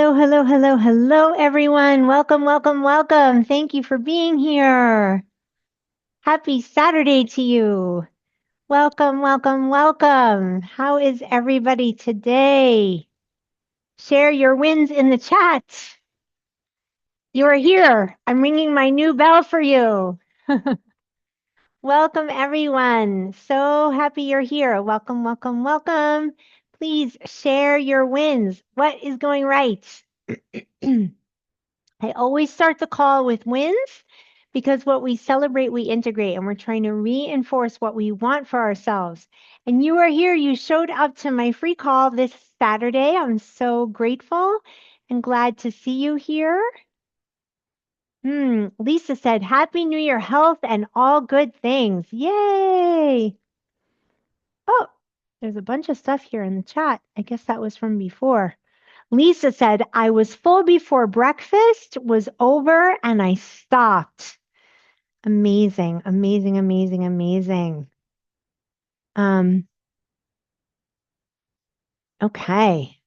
Hello, hello, hello, hello, everyone. Welcome, welcome, welcome. Thank you for being here. Happy Saturday to you. Welcome, welcome, welcome. How is everybody today? Share your wins in the chat. You are here. I'm ringing my new bell for you. Welcome, everyone. So happy you're here. Welcome, welcome, welcome. Please share your wins. What is going right? I always start the call with wins because what we celebrate, we integrate, and we're trying to reinforce what we want for ourselves. And you are here. You showed up to my free call this Saturday. I'm so grateful and glad to see you here. Lisa said, Happy New Year, health, and all good things. Yay! Oh, there's a bunch of stuff here in the chat. I guess that was from before. Lisa said, I was full before breakfast was over and I stopped. Amazing, amazing, amazing, amazing. Okay.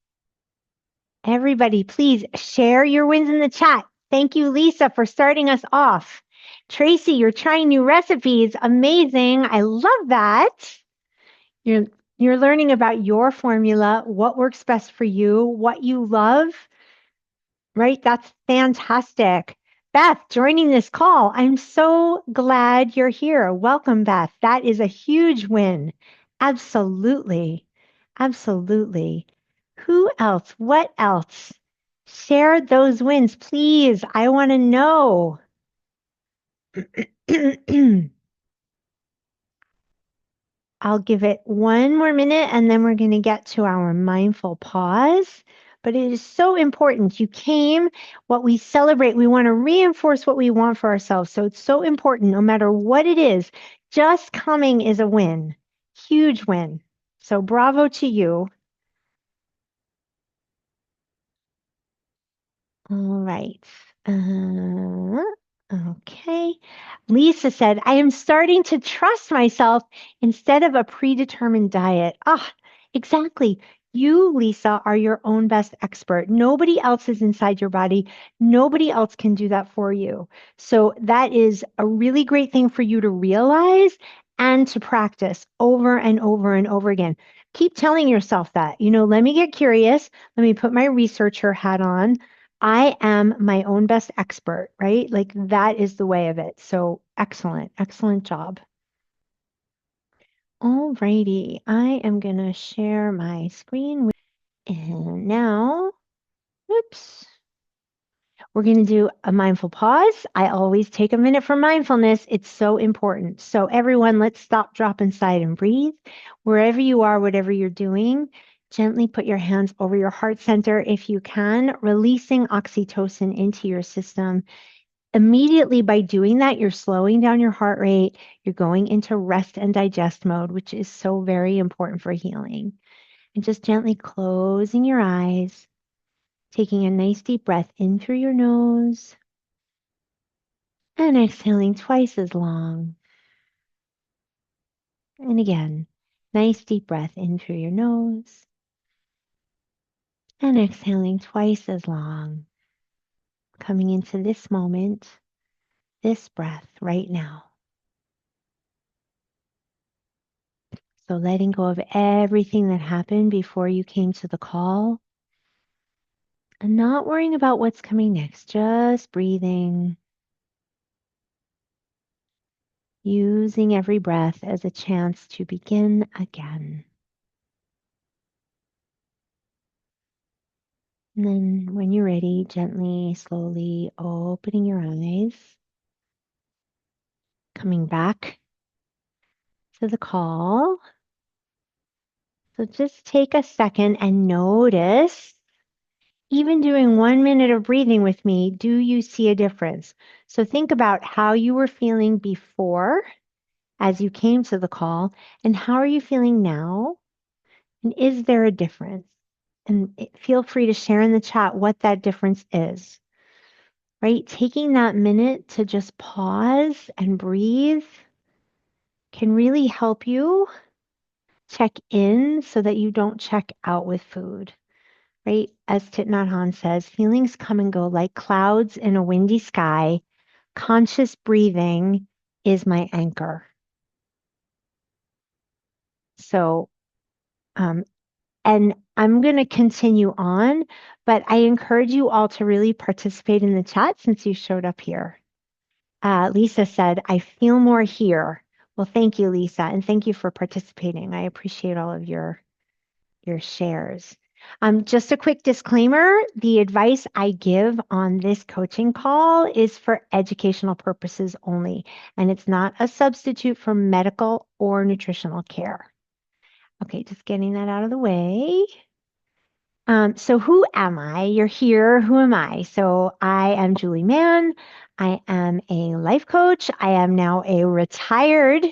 Everybody, please share your wins in the chat. Thank you, Lisa, for starting us off. Tracy, you're trying new recipes. Amazing. I love that. You're you're learning about your formula, what works best for you, what you love. Right? That's fantastic. Beth, joining this call. I'm so glad you're here. Welcome, Beth. That is a huge win. Absolutely. Absolutely. Who else? What else? Share those wins, please. I want to know. I'll give it one more minute and then we're going to get to our mindful pause. But it is so important. You came, what we celebrate, we want to reinforce what we want for ourselves. So it's so important, no matter what it is, just coming is a win, huge win. So bravo to you. All right. Okay. Lisa said, I am starting to trust myself instead of a predetermined diet. Ah, exactly. You, Lisa, are your own best expert. Nobody else is inside your body. Nobody else can do that for you. So that is a really great thing for you to realize and to practice over and over and over again. Keep telling yourself that, let me get curious. Let me put my researcher hat on. I am my own best expert, right? Like that is the way of it. So excellent, excellent job. All righty, I am gonna share my screen and now, oops, we're gonna do a mindful pause. I always take a minute for mindfulness. It's so important. So everyone, let's stop, drop inside and breathe. Wherever you are, whatever you're doing, gently put your hands over your heart center if you can, releasing oxytocin into your system. Immediately by doing that, you're slowing down your heart rate. You're going into rest and digest mode, which is so very important for healing. And just gently closing your eyes, taking a nice deep breath in through your nose and exhaling twice as long. And again, nice deep breath in through your nose and exhaling twice as long. Coming into this moment, this breath right now. So letting go of everything that happened before you came to the call and not worrying about what's coming next, just breathing, using every breath as a chance to begin again. And then when you're ready, gently, slowly opening your eyes, coming back to the call. So just take a second and notice, even doing 1 minute of breathing with me, do you see a difference? So think about how you were feeling before as you came to the call and how are you feeling now? And is there a difference? And feel free to share in the chat what that difference is, right? Taking that minute to just pause and breathe can really help you check in so that you don't check out with food. right? As Thich Nhat Hanh says, feelings come and go like clouds in a windy sky. Conscious breathing is my anchor. So, um, and I'm going to continue on, but I encourage you all to really participate in the chat since you showed up here. Lisa said, I feel more here. Well, thank you, Lisa, and thank you for participating. I appreciate all of your shares. Just a quick disclaimer, the advice I give on this coaching call is for educational purposes only, and it's not a substitute for medical or nutritional care. Okay, just getting that out of the way. So who am I? You're here. Who am I? So I am Julie Mann. I am a life coach. I am now a retired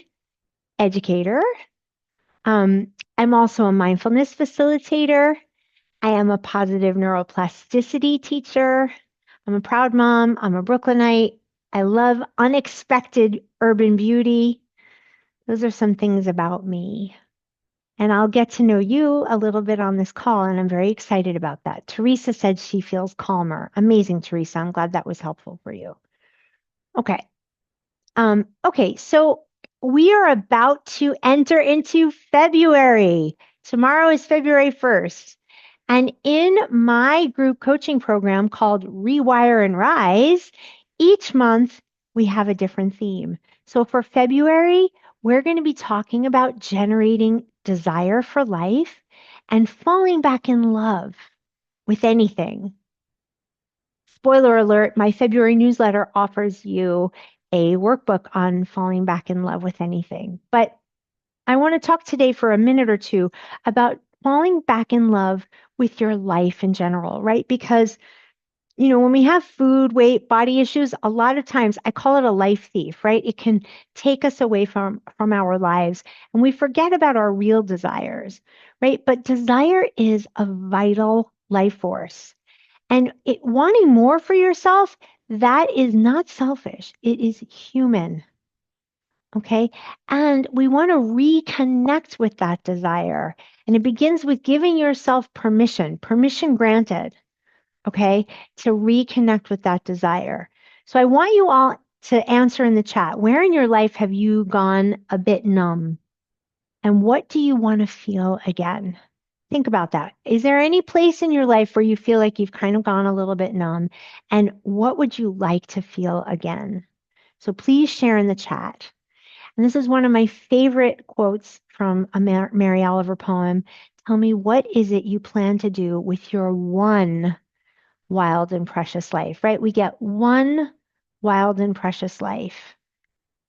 educator. I'm also a mindfulness facilitator. I am a positive neuroplasticity teacher. I'm a proud mom. I'm a Brooklynite. I love unexpected urban beauty. Those are some things about me. And I'll get to know you a little bit on this call, and I'm very excited about that. Teresa said she feels calmer. Amazing, Teresa. I'm glad that was helpful for you. Okay. Okay, so we are about to enter into February. Tomorrow is February 1st. And in my group coaching program called Rewire and Rise, each month we have a different theme. So for February, we're going to be talking about generating desire for life and falling back in love with anything. Spoiler alert, my February newsletter offers you a workbook on falling back in love with anything. But I want to talk today for a minute or two about falling back in love with your life in general, right? Because, when we have food, weight, body issues, a lot of times I call it a life thief, right? It can take us away from our lives and we forget about our real desires, right? But desire is a vital life force. And wanting more for yourself, that is not selfish. It is human. Okay. And we want to reconnect with that desire. And it begins with giving yourself permission granted, okay, to reconnect with that desire. So I want you all to answer in the chat, where in your life have you gone a bit numb? And what do you want to feel again? Think about that. Is there any place in your life where you feel like you've kind of gone a little bit numb? And what would you like to feel again? So please share in the chat. And this is one of my favorite quotes from a Mary Oliver poem. Tell me, what is it you plan to do with your one wild and precious life, right? We get one wild and precious life.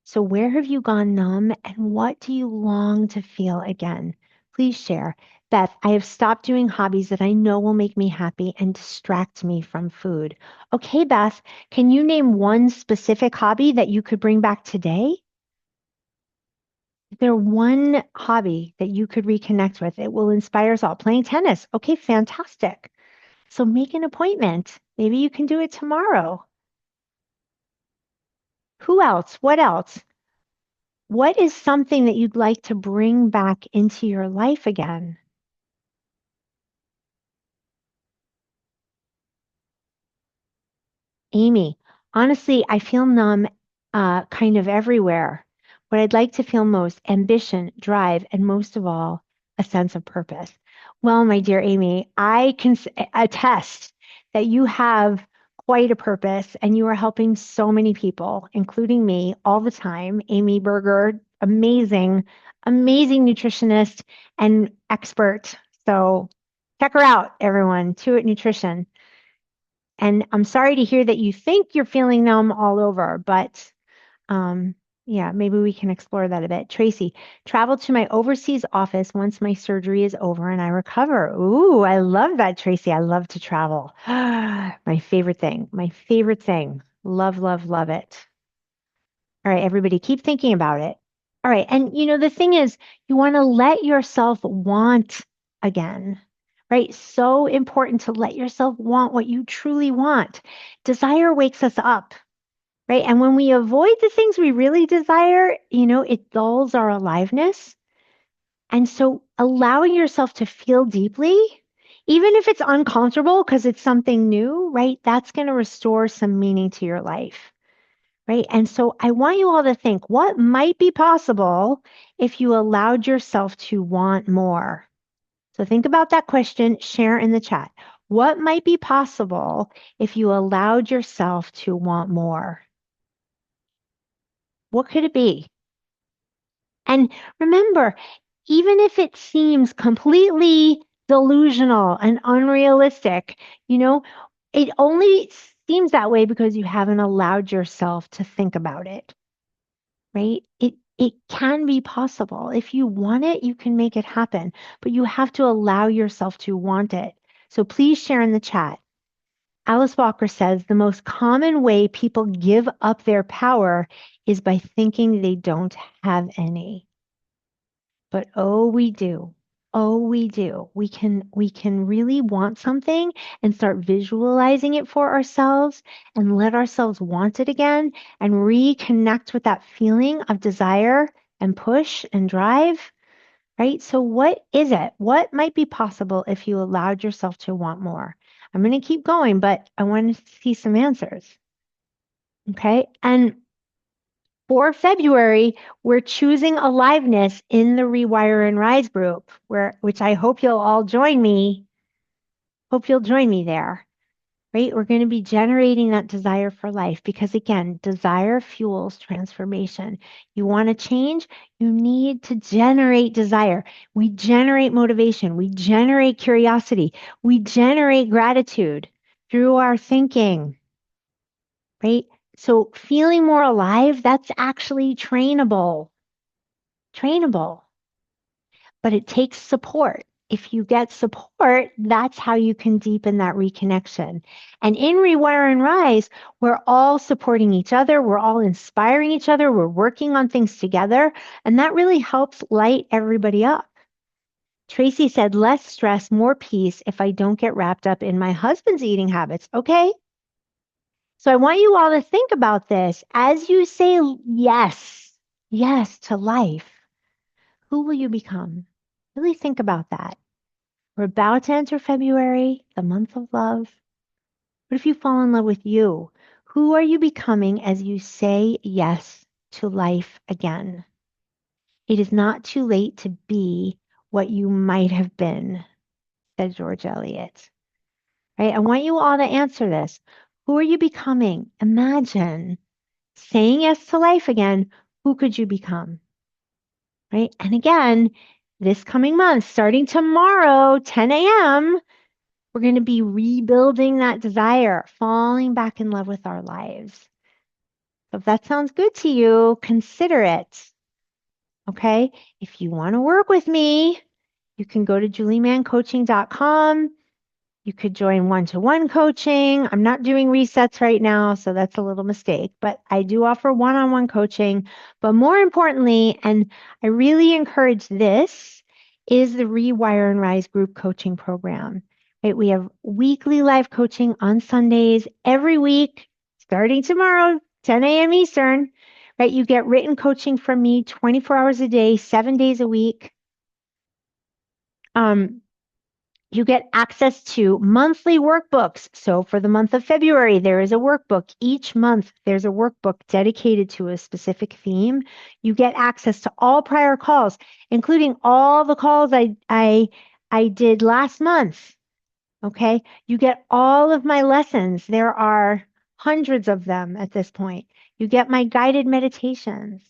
So where have you gone numb and what do you long to feel again? Please share. Beth, I have stopped doing hobbies that I know will make me happy and distract me from food. Okay, Beth, can you name one specific hobby that you could bring back today? Is there one hobby that you could reconnect with? It will inspire us all. Playing tennis. Okay, fantastic. So make an appointment. Maybe you can do it tomorrow. Who else? What else? What is something that you'd like to bring back into your life again? Amy, honestly, I feel numb kind of everywhere. What I'd like to feel most, ambition, drive, and most of all, a sense of purpose. Well, my dear Amy, I can attest that you have quite a purpose and you are helping so many people, including me, all the time. Amy Berger, amazing, amazing nutritionist and expert. So check her out, everyone. Tuit Nutrition. And I'm sorry to hear that you think you're feeling numb all over, but um, yeah, maybe we can explore that a bit. Tracy, travel to my overseas office once my surgery is over and I recover. Ooh, I love that, Tracy. I love to travel. My favorite thing. My favorite thing. Love, love, love it. All right, everybody, keep thinking about it. All right. And the thing is, you want to let yourself want again, right? So important to let yourself want what you truly want. Desire wakes us up, right? And when we avoid the things we really desire, it dulls our aliveness. And so allowing yourself to feel deeply, Even if it's uncomfortable because it's something new, right? That's going to restore some meaning to your life, right? And so I want you all to think what might be possible if you allowed yourself to want more. So think about that question, share in the chat. What might be possible if you allowed yourself to want more? What could it be? And remember, even if it seems completely delusional and unrealistic, it only seems that way because you haven't allowed yourself to think about it, right? It can be possible. If you want it, you can make it happen, but you have to allow yourself to want it. So please share in the chat. Alice Walker says the most common way people give up their power is by thinking they don't have any. But oh, we do. Oh, we do. We can really want something and start visualizing it for ourselves and let ourselves want it again and reconnect with that feeling of desire and push and drive, right? So what is it? What might be possible if you allowed yourself to want more? I'm going to keep going, but I want to see some answers. Okay? And for February, we're choosing aliveness in the Rewire and Rise group, which I hope you'll all join me. Hope you'll join me there, right? We're going to be generating that desire for life because again, desire fuels transformation. You want to change, you need to generate desire. We generate motivation, we generate curiosity, we generate gratitude through our thinking, right? So feeling more alive, that's actually trainable. Trainable, but it takes support. If you get support, that's how you can deepen that reconnection. And in Rewire and Rise, we're all supporting each other. We're all inspiring each other. We're working on things together. And that really helps light everybody up. Tracy said, less stress, more peace if I don't get wrapped up in my husband's eating habits. Okay. So I want you all to think about this as you say yes to life. Who will you become? Really think about that. We're about to enter February, the month of love. What if you fall in love with you? Who are you becoming as you say yes to life again? It is not too late to be what you might have been, said George Eliot. Right? I want you all to answer this. Who are you becoming? Imagine saying yes to life again. Who could you become? Right? And again, this coming month, starting tomorrow, 10 a.m., we're going to be rebuilding that desire, falling back in love with our lives. So if that sounds good to you, consider it. Okay? If you want to work with me, you can go to juliemancoaching.com. You could join one-to-one coaching. I'm not doing resets right now, so that's a little mistake, but I do offer one-on-one coaching. But more importantly, and I really encourage this, is the Rewire and Rise group coaching program. Right? We have weekly live coaching on Sundays every week, starting tomorrow, 10 a.m. Eastern. Right? You get written coaching from me 24 hours a day, 7 days a week. You get access to monthly workbooks. So for the month of February, there is a workbook. Each month, there's a workbook dedicated to a specific theme. You get access to all prior calls, including all the calls I did last month. Okay. You get all of my lessons. There are hundreds of them at this point. You get my guided meditations.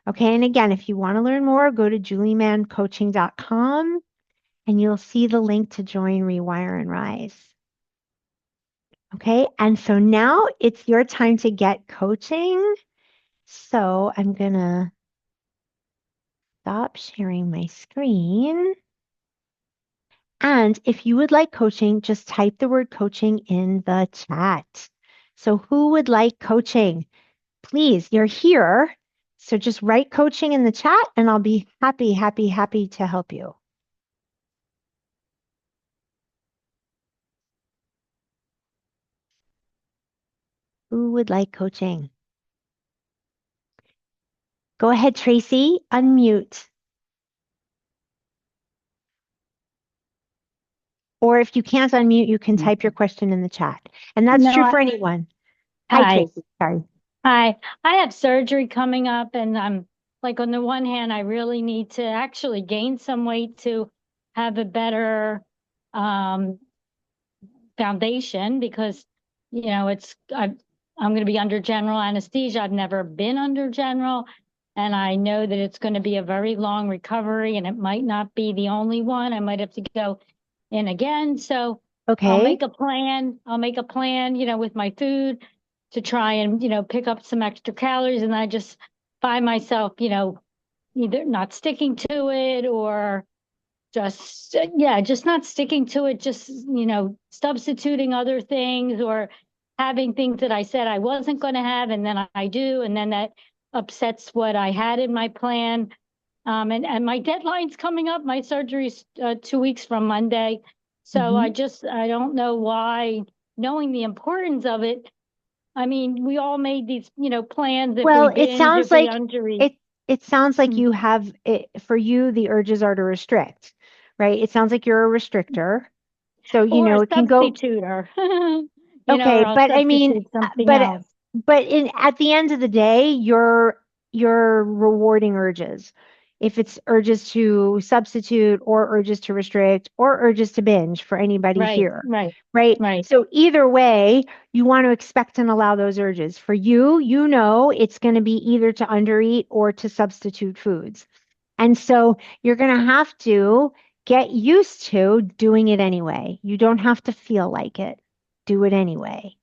Okay. And again, if you want to learn more, go to juliemancoaching.com and you'll see the link to join Rewire and Rise. Okay, and so now it's your time to get coaching. So I'm gonna stop sharing my screen. And if you would like coaching, just type the word coaching in the chat. So who would like coaching? Please, you're here. So just write coaching in the chat and I'll be happy to help you. Who would like coaching? Go ahead, Tracy, unmute. Or if you can't unmute, you can type your question in the chat. And that's No, true for anyone. Hi, hi. Tracy. Sorry. Hi. I have surgery coming up, and I'm like, on the one hand, I really need to actually gain some weight to have a better um, foundation because, I'm going to be under general anesthesia. I've never been under general, and I know that it's going to be a very long recovery, and it might not be the only one. I might have to go in again. So I'll Okay. make a plan. I'll make a plan, with my food to try and, pick up some extra calories. And I just find myself, either not sticking to it or just not sticking to it, just, substituting other things or having things that I said I wasn't going to have. And then I do. And then that upsets what I had in my plan. And my deadline's coming up. My surgery's 2 weeks from Monday. So Hmm. I don't know why, knowing the importance of it. I mean, we all made these, plans if we Well, binge, if we undereat. it it sounds like Mm. you have it for you, the urges are to restrict, right? It sounds like you're a restrictor. So, Or a it can go substituter, or okay, I'll but I mean, substitute something else. in at the end of the day, you're rewarding urges. If it's urges to substitute or urges to restrict or urges to binge for anybody Right, here, right, right? right. So either way, you want to expect and allow those urges. For you, it's going to be either to undereat or to substitute foods. And so you're going to have to get used to doing it anyway. You don't have to feel like it. Do it anyway.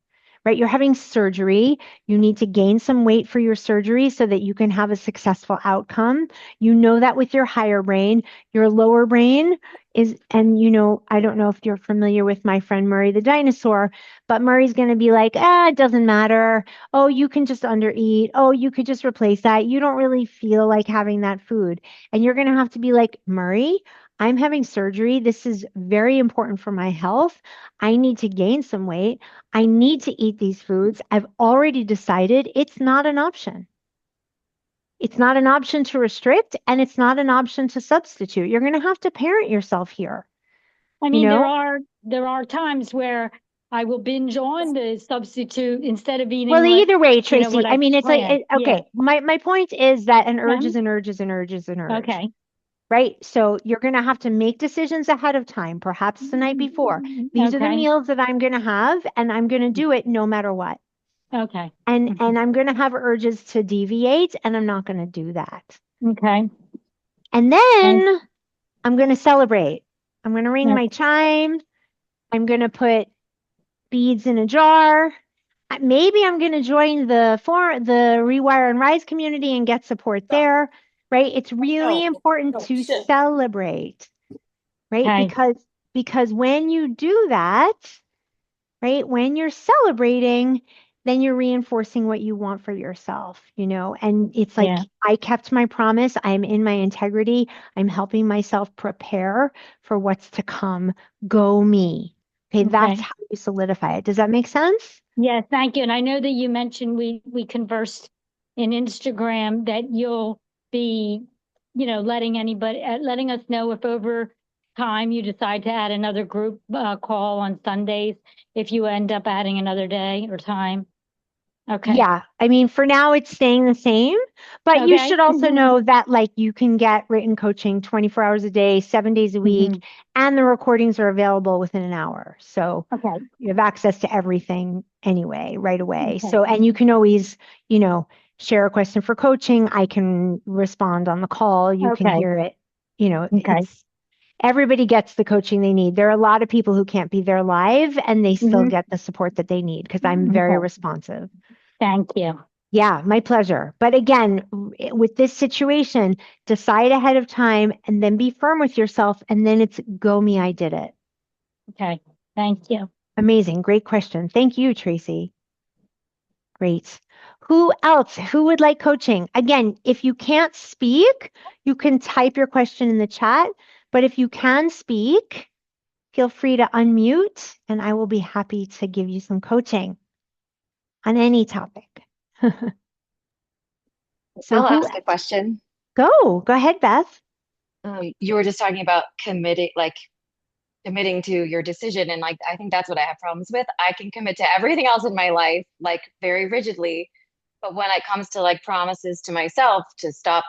Right? You're having surgery. You need to gain some weight for your surgery so that you can have a successful outcome. You know that with your higher brain, your lower brain is, and I don't know if you're familiar with my friend Murray the dinosaur, but Murray's going to be like, it doesn't matter. Oh, you can just undereat. Oh, you could just replace that. You don't really feel like having that food. And you're going to have to be like, Murray, I'm having surgery. This is very important for my health. I need to gain some weight. I need to eat these foods. I've already decided it's not an option. It's not an option to restrict, and it's not an option to substitute. You're going to have to parent yourself here, I you mean, know? there are times where I will binge on the substitute instead of Well, eating either way, Tracy, what I I mean, it's like, planned. Yeah. okay, my point is that an urge is Um, an urge is an urge is an urge. okay. Right? So you're going to have to make decisions ahead of time, perhaps the night before. These are the Okay. meals that I'm going to have, and I'm going to do it no matter what. Okay. And I'm going to have urges to deviate, and I'm not going to do that. Okay. And And then I'm going to celebrate. I'm going to ring my okay. chime. I'm going to put beads in a jar. Maybe I'm going to join the Rewire and Rise community and get support there, right? It's really important to celebrate, right? Okay. Because when you do that, right, when you're celebrating, then you're reinforcing what you want for yourself, and it's like Yeah. I kept my promise. I'm in my integrity. I'm helping myself prepare for what's to come. Go me. Okay, that's Okay. how you solidify it. Does that make sense? Yeah, thank you. And I know that you mentioned we conversed in Instagram that you'll be, letting us know if over time you decide to add another group call on Sundays, if you end up adding another day or time. Okay. Yeah, I mean, for now it's staying the same, but you Okay. should also know that like you can get written coaching 24 hours a day, 7 days a week, Mhm. and the recordings are available within an hour. So Okay. you have access to everything anyway, right away. Okay. So, and you can always, share a question for coaching. I can respond on the call. You can Okay. hear it. Okay. It's everybody gets the coaching they need. There are a lot of people who can't be there live and they still Hmm. get the support that they need because I'm very Okay. responsive. Thank you. Yeah, my pleasure. But again, with this situation, decide ahead of time and then be firm with yourself. And then it's go me, I did it. Okay. Thank you. Amazing. Great question. Thank you, Tracy. Great. Who else? Who would like coaching? Again, if you can't speak, you can type your question in the chat. But if you can speak, feel free to unmute and I will be happy to give you some coaching on any topic. So I'll who ask a question. go? Go ahead, Beth. You were just talking about committing, like committing to your decision. And like, I think that's what I have problems with. I can commit to everything else in my life, like very rigidly. But when it comes to like promises to myself to stop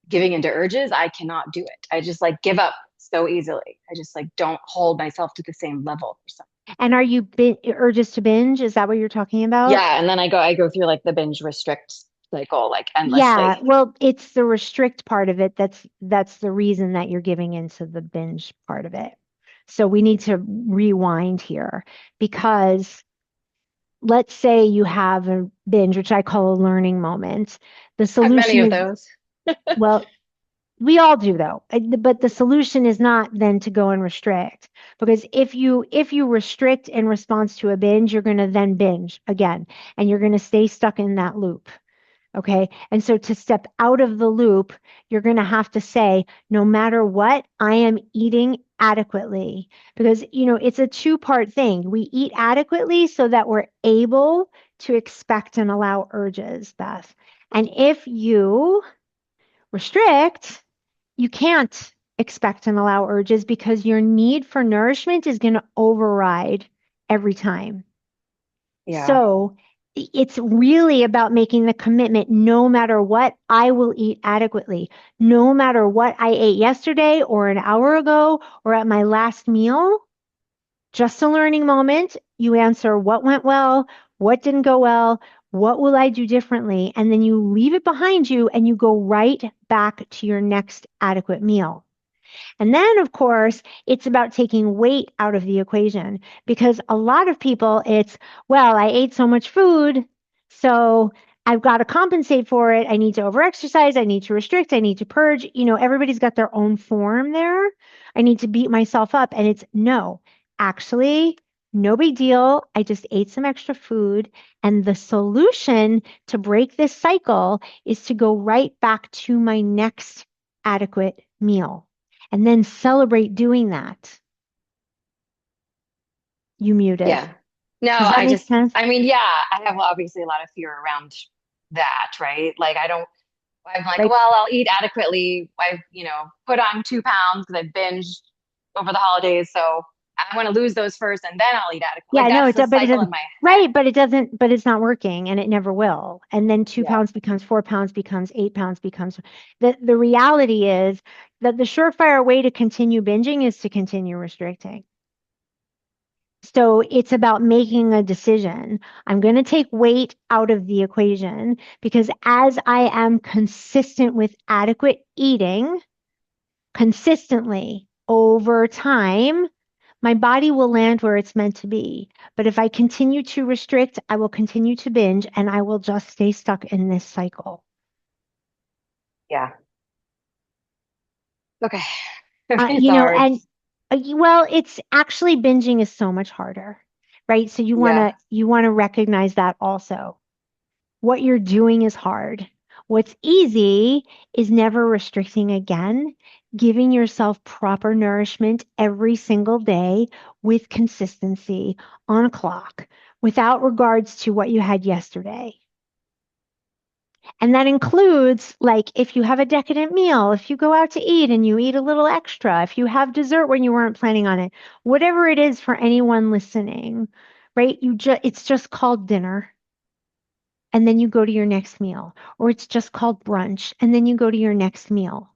giving into urges, I cannot do it. I just like give up so easily. I just like don't hold myself to the same level for some. And are you urges to binge? Is that what you're talking about? Yeah, and then I go through like the binge restrict cycle like Yeah, endlessly. well, it's the restrict part of it that's the reason that you're giving into the binge part of it. So we need to rewind here because let's say you have a binge, which I call a learning moment. The I have many solution of is, those. well, we all do though. But the solution is not then to go and restrict because if you restrict in response to a binge, you're going to then binge again and you're going to stay stuck in that loop. Okay. And so to step out of the loop, you're going to have to say, no matter what, I am eating adequately because, it's a two-part thing. We eat adequately so that we're able to expect and allow urges, Beth. And if you restrict, you can't expect and allow urges because your need for nourishment is going to override every time. Yeah. So it's really about making the commitment no matter what, I will eat adequately. No matter what I ate yesterday or an hour ago or at my last meal, just a learning moment. You answer what went well, what didn't go well, what will I do differently? And then you leave it behind you and you go right back to your next adequate meal. And then, of course, it's about taking weight out of the equation because a lot of people, it's, well, I ate so much food, so I've got to compensate for it. I need to overexercise. I need to restrict. I need to purge. Everybody's got their own form there. I need to beat myself up. And it's no, actually, no big deal. I just ate some extra food. And the solution to break this cycle is to go right back to my next adequate meal and then celebrate doing that. You muted. Yeah. No, Does that I make just, sense? I mean, yeah, I have obviously a lot of fear around that, right? Like, I'm like, Right. well, I'll eat adequately. I've, put on 2 pounds because I binged over the holidays. So I want to lose those first and then I'll eat adequately. Yeah, Like, no, that's it the does, but it cycle doesn't. in my head. Right, but it doesn't, but it's not working and it never will. And then two Yeah. pounds becomes 4 pounds, becomes 8 pounds, becomes the reality is that the surefire way to continue binging is to continue restricting. So it's about making a decision. I'm going to take weight out of the equation because as I am consistent with adequate eating consistently over time, my body will land where it's meant to be. But if I continue to restrict, I will continue to binge and I will just stay stuck in this cycle. Yeah. Okay. It's You know, hard. and well, it's actually binging is so much harder, right? So you want Yeah. to you want to recognize that also. What you're doing is hard. What's easy is never restricting again, giving yourself proper nourishment every single day with consistency on a clock without regards to what you had yesterday. And that includes, like, if you have a decadent meal, if you go out to eat and you eat a little extra, if you have dessert when you weren't planning on it, whatever it is for anyone listening, right? It's just called dinner and then you go to your next meal, or it's just called brunch, and then you go to your next meal.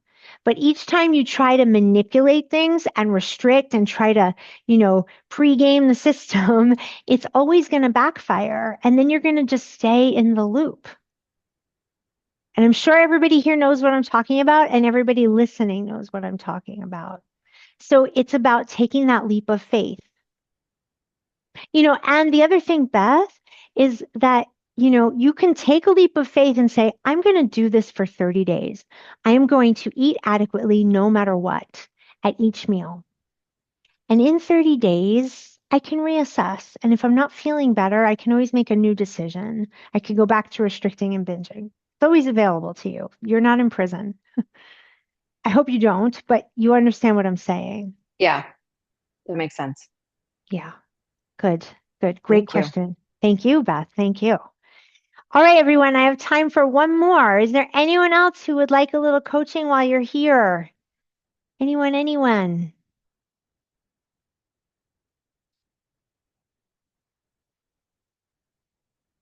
But each time you try to manipulate things and restrict and try to, pregame the system, it's always going to backfire. And then you're going to just stay in the loop. And I'm sure everybody here knows what I'm talking about, and everybody listening knows what I'm talking about. So it's about taking that leap of faith. And the other thing, Beth, is that, you can take a leap of faith and say, I'm going to do this for 30 days. I am going to eat adequately no matter what at each meal. And in 30 days, I can reassess. And if I'm not feeling better, I can always make a new decision. I could go back to restricting and binging. It's always available to you. You're not in prison. I hope you don't, but you understand what I'm saying. Yeah. That makes sense. Yeah, good, good. Great Thank you. question. Thank you, Beth. Thank you. All right, everyone, I have time for one more. Is there anyone else who would like a little coaching while you're here? Anyone, anyone?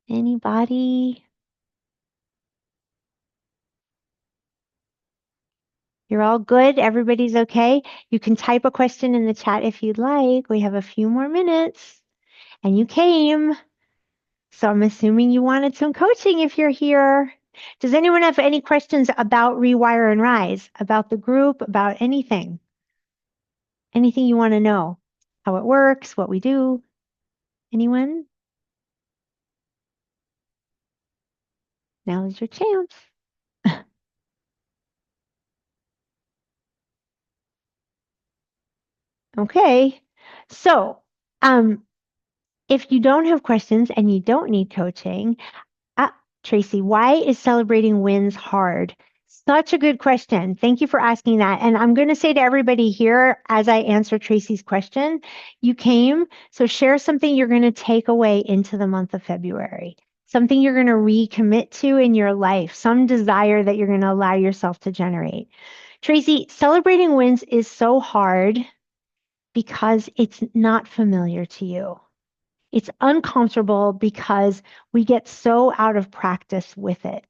Anybody? You're all good? Everybody's okay? You can type a question in the chat if you'd like. We have a few more minutes. And you came. So I'm assuming you wanted some coaching if you're here. Does anyone have any questions about Rewire and Rise, about the group, about anything? Anything you want to know? How it works, what we do? Anyone? Now is your chance. Okay. So, if you don't have questions and you don't need coaching, Tracy, why is celebrating wins hard? Such a good question. Thank you for asking that. And I'm going to say to everybody here as I answer Tracy's question, you came, so share something you're going to take away into the month of February, something you're going to recommit to in your life, some desire that you're going to allow yourself to generate. Tracy, celebrating wins is so hard because it's not familiar to you. It's uncomfortable because we get so out of practice with it.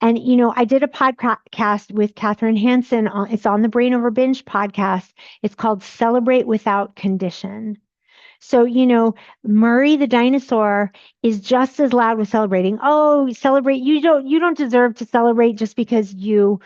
And, I did a podcast with Catherine Hansen. It's on the Brain Over Binge podcast. It's called Celebrate Without Condition. So, Murray the dinosaur is just as loud with celebrating. Oh, celebrate. You don't deserve to celebrate just because you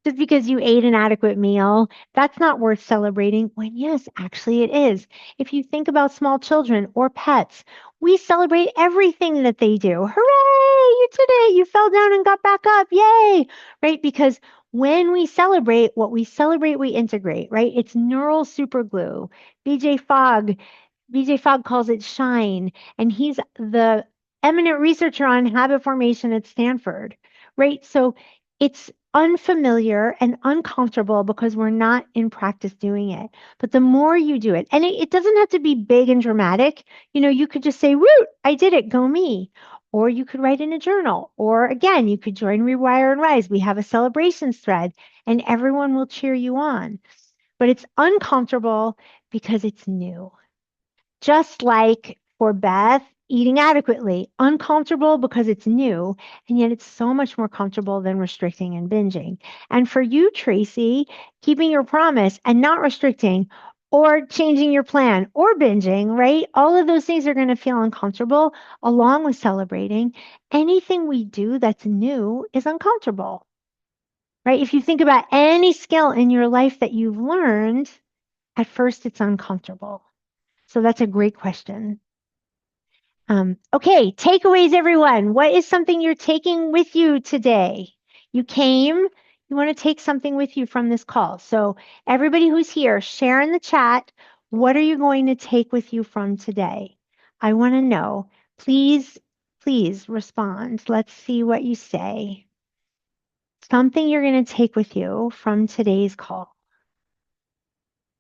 ate an adequate meal. That's not worth celebrating. When yes, actually it is. If you think about small children or pets, we celebrate everything that they do. Hooray, you did it. You fell down and got back up. Yay. Right? Because when we celebrate, what we celebrate, we integrate, right? It's neural superglue. BJ Fogg calls it shine, and he's the eminent researcher on habit formation at Stanford, right? So it's unfamiliar and uncomfortable because we're not in practice doing it. But the more you do it, and it doesn't have to be big and dramatic, you could just say, Root, I did it, go me. Or you could write in a journal. Or again, you could join Rewire and Rise. We have a celebrations thread and everyone will cheer you on. But it's uncomfortable because it's new. Just like for Beth, eating adequately, uncomfortable because it's new, and yet it's so much more comfortable than restricting and binging. And for you, Tracy, keeping your promise and not restricting or changing your plan or binging, right? All of those things are going to feel uncomfortable along with celebrating. Anything we do that's new is uncomfortable, right? If you think about any skill in your life that you've learned, at first it's uncomfortable. So that's a great question. Okay, takeaways, everyone. What is something you're taking with you today? You came, you want to take something with you from this call. So everybody who's here, share in the chat, what are you going to take with you from today? I want to know. Please, please respond. Let's see what you say. Something you're going to take with you from today's call.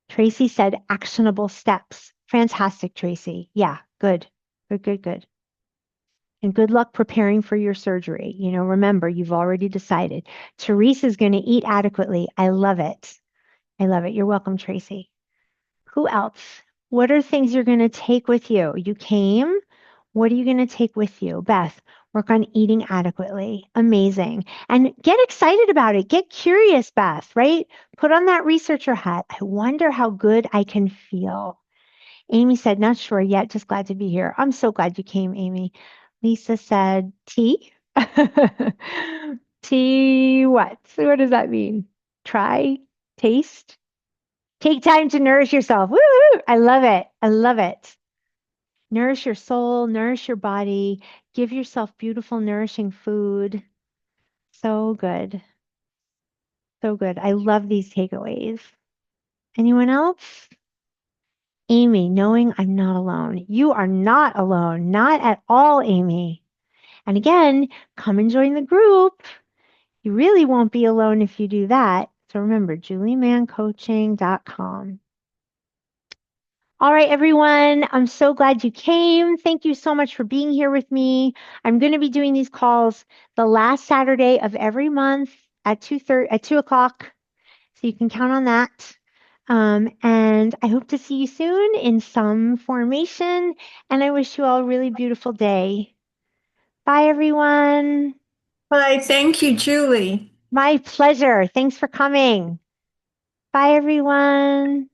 Tracy said actionable steps. Fantastic, Tracy. Yeah, good. Good. And good luck preparing for your surgery. Remember, you've already decided. Teresa's going to eat adequately. I love it. You're welcome, Tracy. Who else? What are things you're going to take with you? You came. What are you going to take with you? Beth, work on eating adequately. Amazing. And get excited about it. Get curious, Beth, right? Put on that researcher hat. I wonder how good I can feel. Amy said, not sure yet, just glad to be here. I'm so glad you came, Amy. Lisa said, tea? Tea what? So what does that mean? Try? Taste? Take time to nourish yourself. Woo! I love it. Nourish your soul, nourish your body, give yourself beautiful, nourishing food. So good. I love these takeaways. Anyone else? Amy, knowing I'm not alone. You are not alone, not at all, Amy. And again, come and join the group. You really won't be alone if you do that. So remember, juliemancoaching.com. All right, everyone. I'm so glad you came. Thank you so much for being here with me. I'm going to be doing these calls the last Saturday of every month at 2 o'clock. So you can count on that. And I hope to see you soon in some formation. And I wish you all a really beautiful day. Bye, everyone. Bye. Thank you, Julie. My pleasure. Thanks for coming. Bye, everyone.